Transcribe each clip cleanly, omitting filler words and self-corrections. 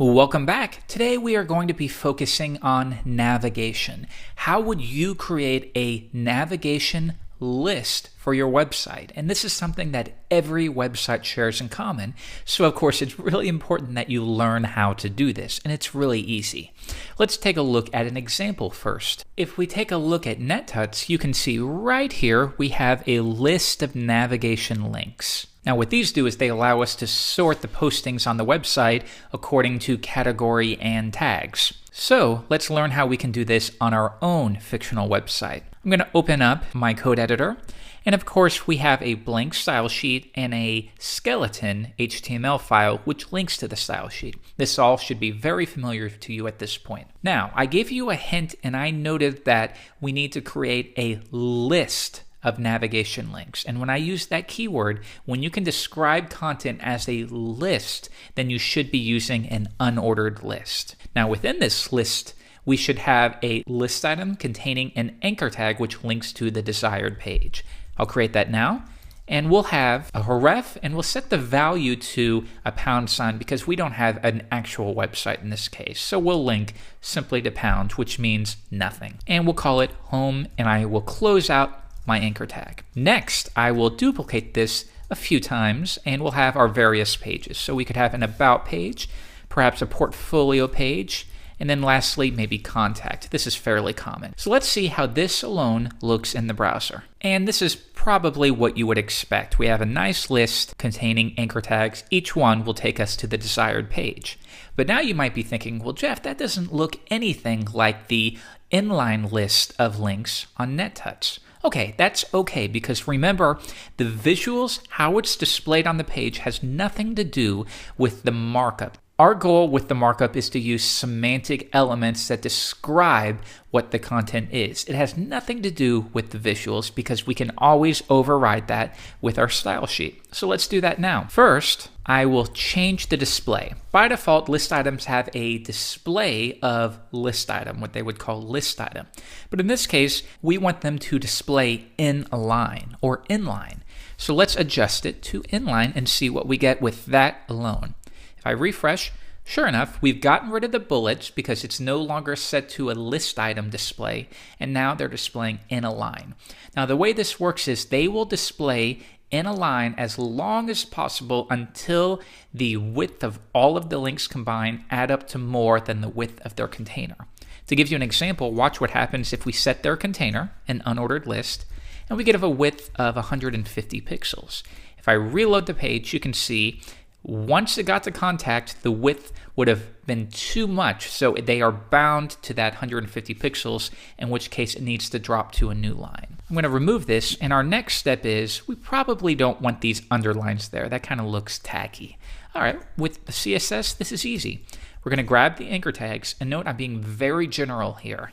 Welcome back. Today we are going to be focusing on navigation. How would you create a navigation list for your website? And this is something that every website shares in common. So of course it's really important that you learn how to do this, and it's really easy. Let's take a look at an example first. If we take a look at NetTuts, you can see right here we have a list of navigation links. Now what these do is they allow us to sort the postings on the website according to category and tags. So let's learn how we can do this on our own fictional website. I'm going to open up my code editor, and of course we have a blank style sheet and a skeleton HTML file which links to the style sheet. This all should be very familiar to you at this point. Now I gave you a hint and I noted that we need to create a list of navigation links. And when I use that keyword, when you can describe content as a list, then you should be using an unordered list. Now within this list, we should have a list item containing an anchor tag which links to the desired page. I'll create that now, and we'll have a href, and we'll set the value to a £, because we don't have an actual website in this case. So we'll link simply to £, which means nothing. And we'll call it home, and I will close out my anchor tag. Next, I will duplicate this a few times and we'll have our various pages. So we could have an about page, perhaps a portfolio page, and then lastly, maybe contact. This is fairly common. So let's see how this alone looks in the browser. And this is probably what you would expect. We have a nice list containing anchor tags. Each one will take us to the desired page. But now you might be thinking, well, Jeff, that doesn't look anything like the inline list of links on NetTuts. Okay, that's okay, because remember, the visuals, how it's displayed on the page, has nothing to do with the markup. Our goal with the markup is to use semantic elements that describe what the content is. It has nothing to do with the visuals because we can always override that with our style sheet. So let's do that now. First, I will change the display. By default, list items have a display of list item, what they would call list item. But in this case, we want them to display in a line or inline. So let's adjust it to inline and see what we get with that alone. If I refresh, sure enough, we've gotten rid of the bullets because it's no longer set to a list item display, and now they're displaying in a line. Now the way this works is they will display in a line as long as possible until the width of all of the links combined add up to more than the width of their container. To give you an example, watch what happens if we set their container, an unordered list, and we give a width of 150 pixels. If I reload the page, you can see once it got to contact, the width would have been too much, so they are bound to that 150 pixels, in which case it needs to drop to a new line. I'm going to remove this, and our next step is we probably don't want these underlines there. That kind of looks tacky. All right, with the CSS, this is easy. We're going to grab the anchor tags, and note I'm being very general here.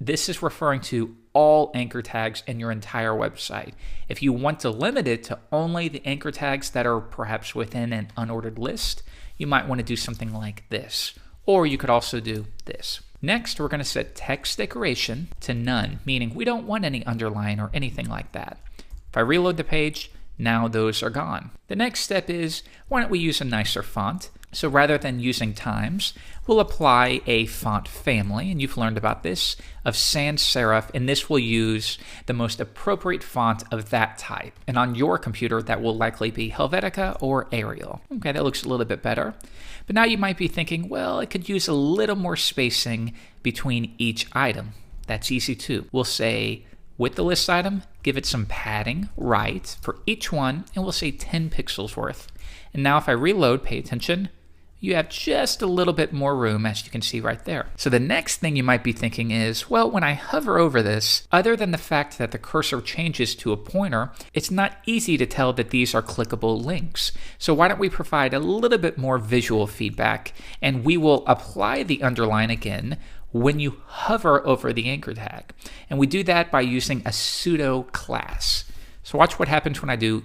This is referring to all anchor tags in your entire website. If you want to limit it to only the anchor tags that are perhaps within an unordered list, you might want to do something like this. Or you could also do this. Next, we're going to set text decoration to none, meaning we don't want any underline or anything like that. If I reload the page, now those are gone. The next step is, why don't we use a nicer font? So rather than using Times, we'll apply a font family, and you've learned about this, of sans serif, and this will use the most appropriate font of that type. And on your computer, that will likely be Helvetica or Arial. Okay, that looks a little bit better. But now you might be thinking, well, it could use a little more spacing between each item. That's easy too. We'll say, with the list item, give it some padding right for each one, and we'll say 10 pixels worth. And now if I reload, pay attention, you have just a little bit more room, as you can see right there. So the next thing you might be thinking is, well, when I hover over this, other than the fact that the cursor changes to a pointer, it's not easy to tell that these are clickable links. So why don't we provide a little bit more visual feedback, and we will apply the underline again when you hover over the anchor tag. And we do that by using a pseudo class. So watch what happens when I do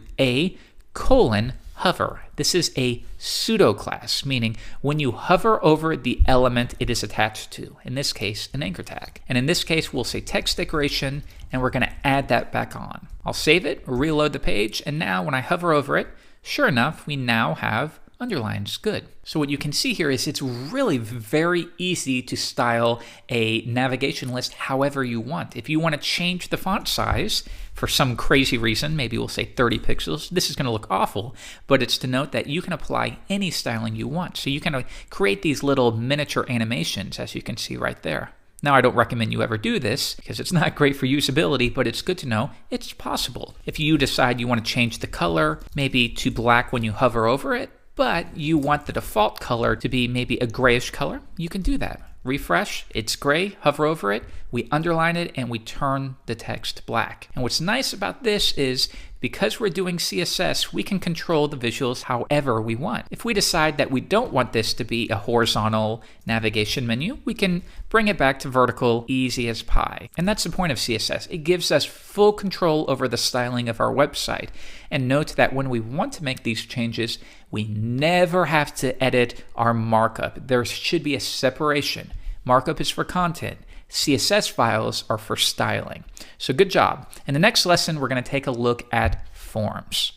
hover. This is a pseudo class, meaning when you hover over the element it is attached to, in this case, an anchor tag. And in this case, we'll say text decoration, and we're going to add that back on. I'll save it, reload the page, and now when I hover over it, sure enough, we now have underlines, good. So what you can see here is it's really very easy to style a navigation list however you want. If you want to change the font size for some crazy reason, maybe we'll say 30 pixels, this is going to look awful, but it's to note that you can apply any styling you want. So you can create these little miniature animations, as you can see right there. Now, I don't recommend you ever do this because it's not great for usability, but it's good to know it's possible. If you decide you want to change the color, maybe to black when you hover over it, but you want the default color to be maybe a grayish color, you can do that. Refresh, it's gray, hover over it, we underline it, and we turn the text black. And what's nice about this is because we're doing CSS, we can control the visuals however we want. If we decide that we don't want this to be a horizontal navigation menu, we can bring it back to vertical, easy as pie. And that's the point of CSS. It gives us full control over the styling of our website. And note that when we want to make these changes, we never have to edit our markup. There should be a separation. Markup is for content. CSS files are for styling. So good job. In the next lesson, we're going to take a look at forms.